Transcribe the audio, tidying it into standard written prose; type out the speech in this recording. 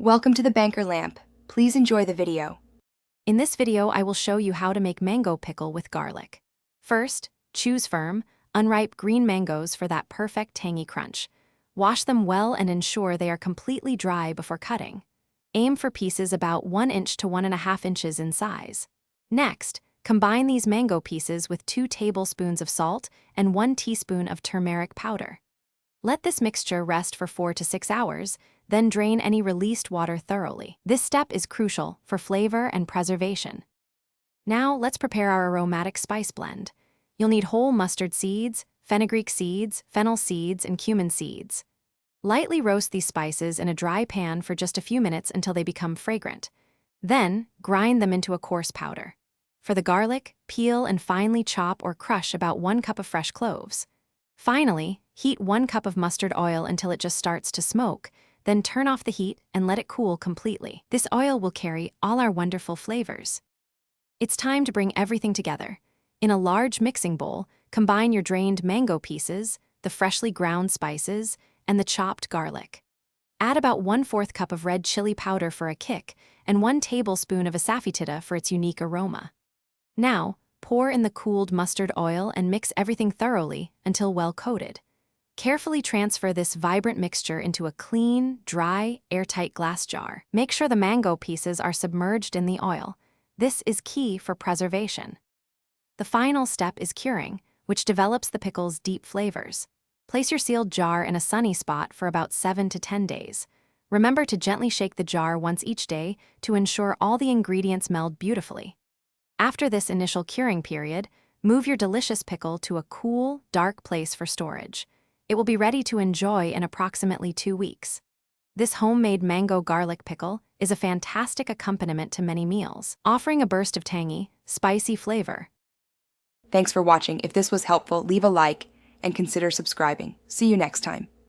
Welcome to the Banker Lamp. Please enjoy the video. In this video, I will show you how to make mango pickle with garlic. First, choose firm, unripe green mangoes for that perfect tangy crunch. Wash them well and ensure they are completely dry before cutting. Aim for pieces about 1 inch to 1.5 inches in size. Next, combine these mango pieces with 2 tablespoons of salt and 1 teaspoon of turmeric powder. Let this mixture rest for 4 to 6 hours, then drain any released water thoroughly. This step is crucial for flavor and preservation. Now let's prepare our aromatic spice blend. You'll need whole mustard seeds, fenugreek seeds, fennel seeds, and cumin seeds. Lightly roast these spices in a dry pan for just a few minutes until they become fragrant. Then, grind them into a coarse powder. For the garlic, peel and finely chop or crush about 1 cup of fresh cloves. Finally, heat 1 cup of mustard oil until it just starts to smoke, then turn off the heat and let it cool completely. This oil will carry all our wonderful flavors. It's time to bring everything together. In a large mixing bowl, combine your drained mango pieces, the freshly ground spices, and the chopped garlic. Add about 1/4 cup of red chili powder for a kick and 1 tablespoon of asafoetida for its unique aroma. Now, pour in the cooled mustard oil and mix everything thoroughly until well coated. Carefully transfer this vibrant mixture into a clean, dry, airtight glass jar. Make sure the mango pieces are submerged in the oil. This is key for preservation. The final step is curing, which develops the pickle's deep flavors. Place your sealed jar in a sunny spot for about 7 to 10 days. Remember to gently shake the jar once each day to ensure all the ingredients meld beautifully. After this initial curing period, move your delicious pickle to a cool, dark place for storage. It will be ready to enjoy in approximately 2 weeks. This homemade mango garlic pickle is a fantastic accompaniment to many meals, offering a burst of tangy, spicy flavor. Thanks for watching. If this was helpful, leave a like and consider subscribing. See you next time.